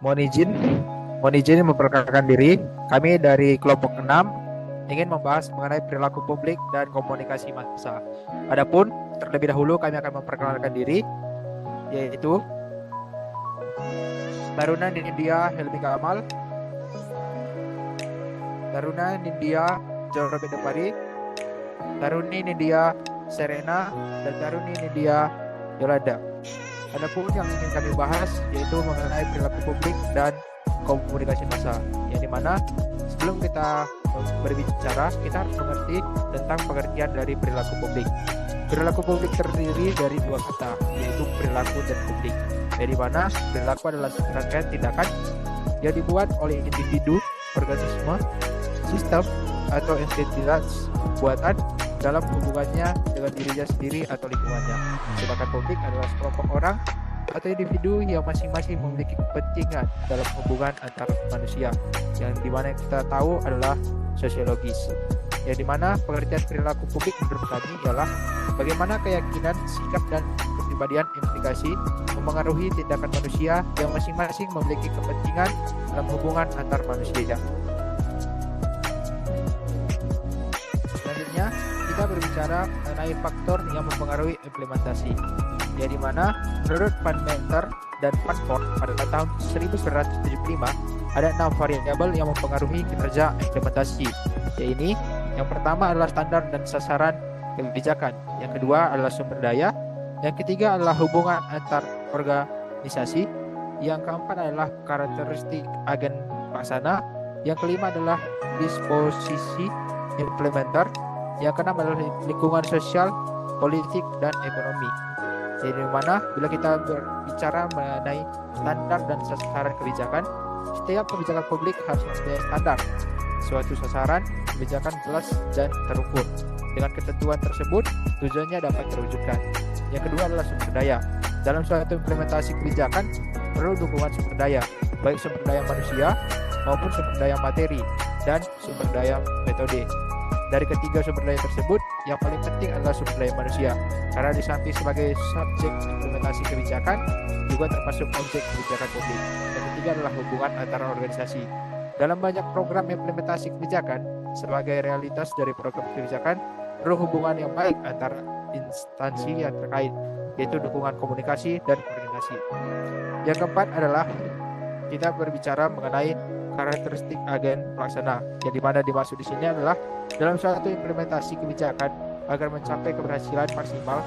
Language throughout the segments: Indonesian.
Mohon izin, memperkenalkan diri. Kami dari kelompok 6 ingin membahas mengenai perilaku publik dan komunikasi massa. Adapun terlebih dahulu kami akan memperkenalkan diri, yaitu Taruna Nindya Helmi Kamal, Taruna Nindya Joro Bedepari, Taruni Nindya Serena, dan Taruni Nindya Yolanda. Adapun yang ingin kami bahas yaitu mengenai perilaku publik dan komunikasi massa, yang dimana sebelum kita berbicara kita harus mengerti tentang pengertian dari perilaku publik. Perilaku publik terdiri dari dua kata, yaitu perilaku dan publik. Dari mana perilaku adalah serangkaian tindakan yang dibuat oleh individu, organisme, sistem, atau entitas buatan dalam hubungannya dengan dirinya sendiri atau lingkungannya. Sedangkan publik adalah sekelompok orang atau individu yang masing-masing memiliki kepentingan dalam hubungan antar manusia, yang dimana kita tahu adalah sosiologis. Yang dimana pengertian perilaku publik menurut kami ialah bagaimana keyakinan, sikap, dan kepribadian implikasi memengaruhi tindakan manusia yang masing-masing memiliki kepentingan dalam hubungan antar manusia. Selanjutnya kita berbicara mengenai faktor yang mempengaruhi implementasi, yang dimana menurut Van Meter dan Van Voort pada tahun 1975 ada 6 variabel yang mempengaruhi kinerja implementasi, yaitu yang pertama adalah standar dan sasaran kebijakan, yang kedua adalah sumber daya, yang ketiga adalah hubungan antar organisasi, yang keempat adalah karakteristik agen pelaksana, yang kelima adalah disposisi implementer, yang keenam adalah lingkungan sosial, politik, dan ekonomi. Jadi mana bila kita berbicara mengenai standar dan sasaran kebijakan, setiap kebijakan publik harus mempunyai standar, suatu sasaran kebijakan jelas dan terukur. Dengan ketentuan tersebut, tujuannya dapat terwujudkan. Yang kedua adalah sumber daya. Dalam suatu implementasi kebijakan perlu dukungan sumber daya, baik sumber daya manusia maupun sumber daya materi dan sumber daya metode. Dari ketiga sumber daya tersebut, yang paling penting adalah sumber daya manusia, karena di samping sebagai subjek implementasi kebijakan, juga termasuk objek kebijakan publik. Yang ketiga adalah hubungan antara organisasi. Dalam banyak program implementasi kebijakan, sebagai realitas dari program kebijakan, perlu hubungan yang baik antara instansi yang terkait, yaitu dukungan komunikasi dan koordinasi. Yang keempat adalah kita berbicara mengenai karakteristik agen pelaksana, yang dimana dimaksud di sini adalah dalam suatu implementasi kebijakan agar mencapai keberhasilan maksimal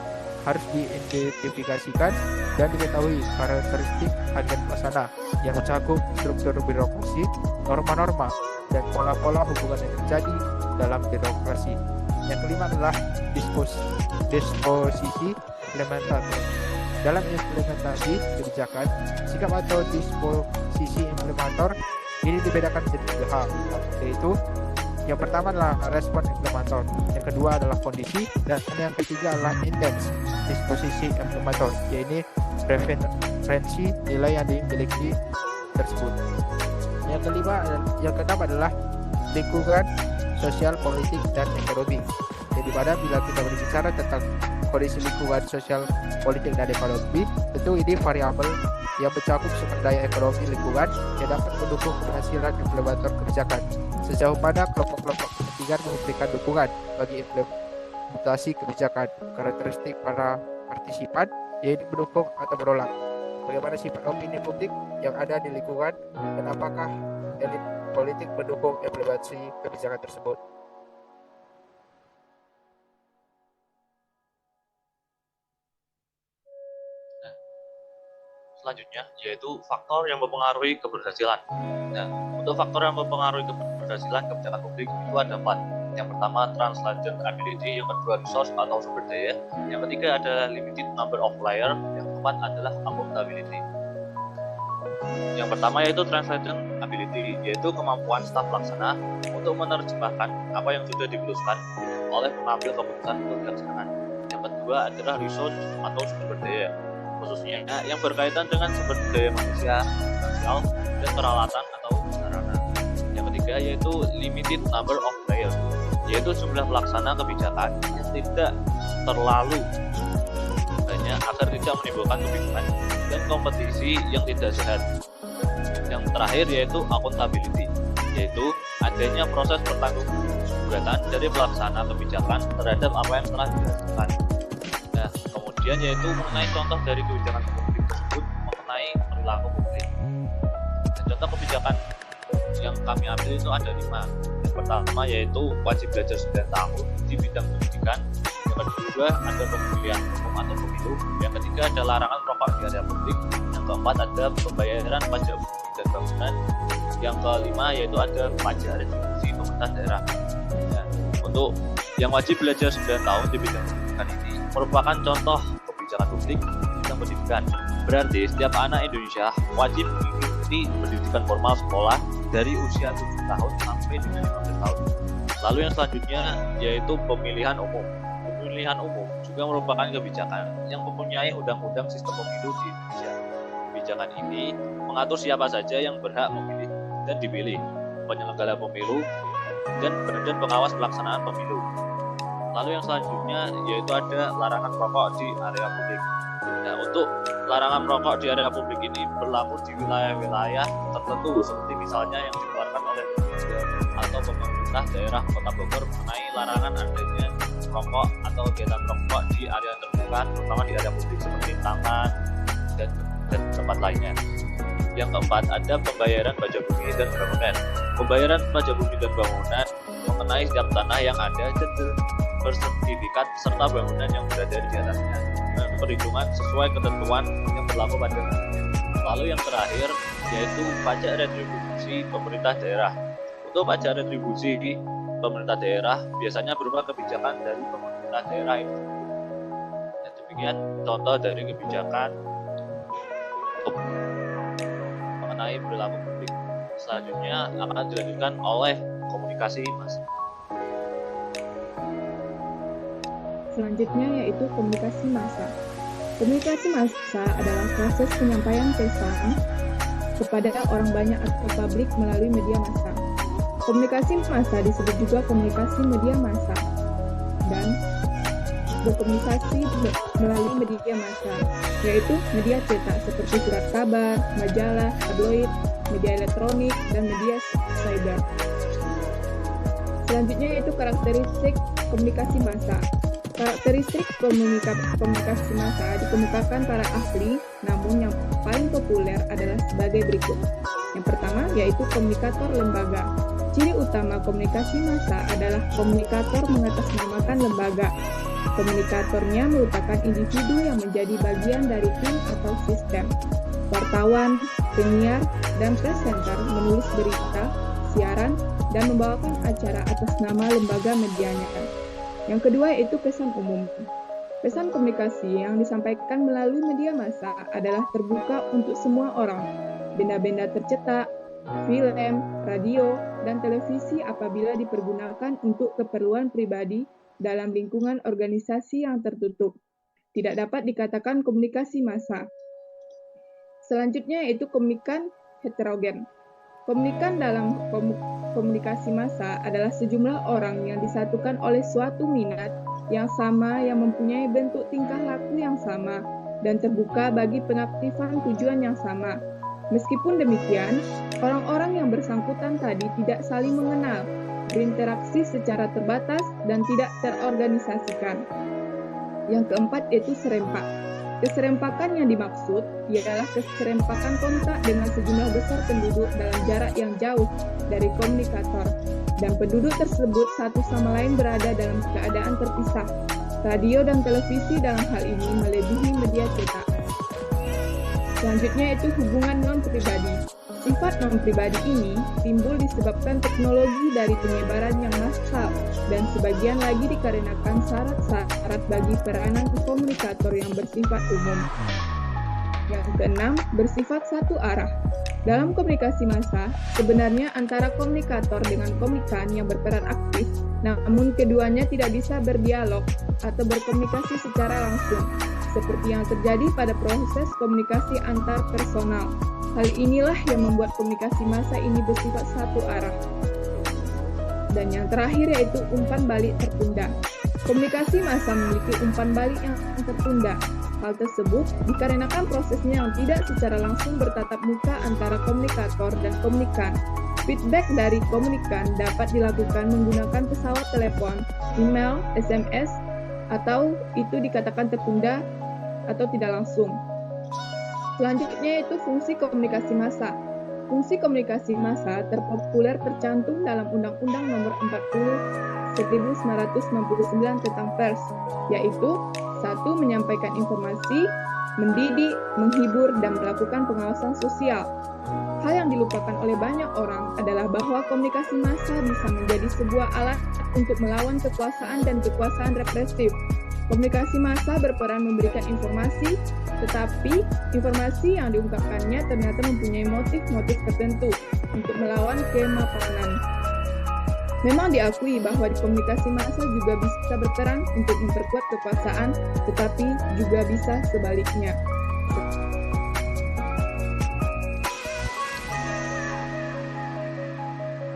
harus diidentifikasikan dan diketahui karakteristik agen pelaksana yang mencakup struktur birokrasi, norma-norma, dan pola-pola hubungan yang terjadi dalam birokrasi. Yang kelima adalah disposisi implementator. Dalam implementasi kebijakan, sikap atau disposisi implementator ini dibedakan menjadi 3 hal, yaitu yang pertama adalah respon implementator, yang kedua adalah kondisi, dan yang ketiga adalah intens disposisi implementator, yaitu referensi nilai yang dimiliki tersebut. Yang keenam adalah lingkungan sosial, politik, dan ekonomi. Jadi pada bila kita berbicara tentang kondisi lingkungan sosial, politik, dan ekonomi, tentu ini variabel yang mencakup sumber daya ekonomi lingkungan yang dapat mendukung keberhasilan implementator kebijakan. Sejauh mana kelompok-kelompok kepentingan memberikan dukungan bagi implementasi kebijakan, karakteristik para partisipan yaitu mendukung atau menolak, bagaimana sifat opini publik yang ada di lingkungan, dan apakah elit politik mendukung implementasi kebijakan tersebut. Selanjutnya yaitu faktor yang mempengaruhi keberhasilan. Nah, untuk faktor yang mempengaruhi keberhasilan kebijakan publik itu ada 4. Yang pertama translation ability, yang kedua resource atau sumber daya, yang ketiga adalah limited number of layer, yang keempat adalah accountability. Yang pertama yaitu translation ability, yaitu kemampuan staf pelaksana untuk menerjemahkan apa yang sudah diputuskan oleh pengambil keputusan untuk dilaksanakan. Yang kedua adalah resource atau sumber daya, khususnya yang berkaitan dengan sumber daya manusia, finansial, dan peralatan atau sarana. Yang ketiga yaitu limited number of layer, yaitu jumlah pelaksana kebijakan yang tidak terlalu banyak agar tidak menimbulkan kebingungan dan kompetisi yang tidak sehat. Yang terakhir yaitu accountability, yaitu adanya proses pertanggungjawaban dari pelaksana kebijakan terhadap apa yang telah dilakukan. Nah, kemudian yaitu mengenai contoh dari kebijakan publik tersebut mengenai perilaku publik. Dan contoh kebijakan yang kami ambil itu ada 5. Yang pertama yaitu wajib belajar 9 tahun di bidang pendidikan. Yang kedua ada pemilihan umum atau pemilu. Yang ketiga ada larangan merokok di area publik. Yang keempat ada pembayaran pajak bumi dan bangunan. Yang kelima yaitu ada pajak retribusi pemerintah daerah. Nah, untuk yang wajib belajar 9 tahun di bidang pendidikan ini merupakan contoh kebijakan publik di bidang pendidikan. Berarti setiap anak Indonesia wajib mengikuti pendidikan formal sekolah dari usia 7 tahun sampai dengan 15 tahun. Lalu yang selanjutnya yaitu pemilihan umum. Pemilihan umum juga merupakan kebijakan yang mempunyai undang-undang sistem pemilu di Indonesia. Kebijakan ini mengatur siapa saja yang berhak memilih dan dipilih, penyelenggara pemilu, dan badan pengawas pelaksanaan pemilu. Lalu yang selanjutnya yaitu ada larangan merokok di area publik. Nah, untuk larangan merokok di area publik ini berlaku di wilayah-wilayah tertentu seperti misalnya yang dikeluarkan oleh atau pemerintah daerah Kota Bogor mengenai larangan adanya merokok atau kegiatan merokok di area terbuka, terutama di area publik seperti taman dan tempat lainnya. Yang keempat ada pembayaran pajak bumi dan bangunan. Pembayaran pajak bumi dan bangunan mengenai setiap tanah yang ada dan bersertifikat serta bangunan yang berada di atasnya dengan perhitungan sesuai ketentuan yang berlaku pada. Lalu yang terakhir yaitu pajak retribusi pemerintah daerah. Untuk pajak retribusi di pemerintah daerah biasanya berupa kebijakan dari pemerintah daerah itu. Dan demikian contoh dari kebijakan mengenai perilaku publik. Selanjutnya akan dilanjutkan oleh komunikasi massa. Selanjutnya yaitu komunikasi massa. Komunikasi massa adalah proses penyampaian pesan kepada orang banyak atau publik melalui media massa. Komunikasi massa disebut juga komunikasi media massa dan berkomunikasi melalui media massa, yaitu media cetak seperti surat kabar, majalah, tabloid, media elektronik, dan media cyber. Selanjutnya yaitu karakteristik komunikasi massa. Karakteristik komunikasi massa dikemukakan para ahli, namun yang paling populer adalah sebagai berikut. Yang pertama yaitu komunikator lembaga. Ciri utama komunikasi massa adalah komunikator mengatasnamakan lembaga. Komunikatornya merupakan individu yang menjadi bagian dari tim atau sistem. Wartawan, penyiar, dan presenter menulis berita, siaran, dan membawakan acara atas nama lembaga medianya. Yang kedua yaitu pesan umum. Pesan komunikasi yang disampaikan melalui media massa adalah terbuka untuk semua orang. Benda-benda tercetak, film, radio, dan televisi apabila dipergunakan untuk keperluan pribadi dalam lingkungan organisasi yang tertutup. Tidak dapat dikatakan komunikasi massa. Selanjutnya yaitu komunikan heterogen. Komunikan dalam komunikasi massa adalah sejumlah orang yang disatukan oleh suatu minat yang sama yang mempunyai bentuk tingkah laku yang sama dan terbuka bagi pengaktifan tujuan yang sama. Meskipun demikian, orang-orang yang bersangkutan tadi tidak saling mengenal, berinteraksi secara terbatas, dan tidak terorganisasikan. Yang keempat yaitu serempak. Keserempakan yang dimaksud ialah keserempakan kontak dengan sejumlah besar penduduk dalam jarak yang jauh dari komunikator, dan penduduk tersebut satu sama lain berada dalam keadaan terpisah. Radio dan televisi dalam hal ini melebihi media cetak. Selanjutnya itu hubungan non-pribadi. Sifat non-pribadi ini timbul disebabkan teknologi dari penyebaran yang massal dan sebagian lagi dikarenakan syarat-syarat bagi peranan komunikator yang bersifat umum. Yang keenam, bersifat satu arah. Dalam komunikasi massa, sebenarnya antara komunikator dengan komunikan yang berperan aktif, namun keduanya tidak bisa berdialog atau berkomunikasi secara langsung, seperti yang terjadi pada proses komunikasi antar personal. Hal inilah yang membuat komunikasi massa ini bersifat satu arah. Dan yang terakhir yaitu umpan balik tertunda. Komunikasi massa memiliki umpan balik yang tertunda. Hal tersebut dikarenakan prosesnya yang tidak secara langsung bertatap muka antara komunikator dan komunikan. Feedback dari komunikan dapat dilakukan menggunakan pesawat telepon, email, SMS, atau itu dikatakan tertunda atau tidak langsung. Selanjutnya yaitu fungsi komunikasi massa. Fungsi komunikasi massa terpopuler tercantum dalam Undang-Undang Nomor 40 1999 tentang pers, yaitu 1. Menyampaikan informasi, mendidik, menghibur, dan melakukan pengawasan sosial. Hal yang dilupakan oleh banyak orang adalah bahwa komunikasi massa bisa menjadi sebuah alat untuk melawan kekuasaan dan kekuasaan represif. Komunikasi massa berperan memberikan informasi, tetapi informasi yang diungkapkannya ternyata mempunyai motif-motif tertentu untuk melawan kemapanan. Memang diakui bahwa komunikasi massa juga bisa berperan untuk memperkuat kekuasaan, tetapi juga bisa sebaliknya.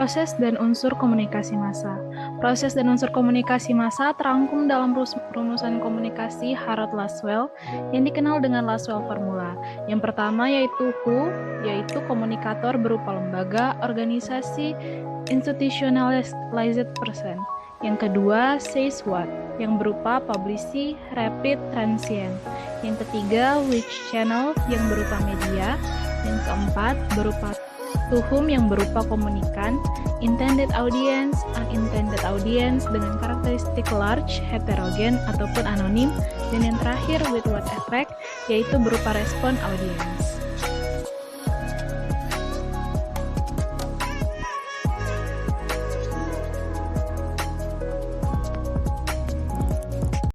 Proses dan unsur komunikasi massa. Proses dan unsur komunikasi massa terangkum dalam rumusan komunikasi Harrod-Laswell yang dikenal dengan Laswell Formula. Yang pertama yaitu WHO, yaitu komunikator berupa lembaga, organisasi, institutionalized person. Yang kedua, says what, yang berupa publicity, rapid, transient. Yang ketiga, which channel, yang berupa media. Yang keempat, berupa to whom, yang berupa komunikan, intended audience, unintended audience dengan karakteristik large, heterogen, ataupun anonim, dan yang terakhir with what effect, yaitu berupa respon audience.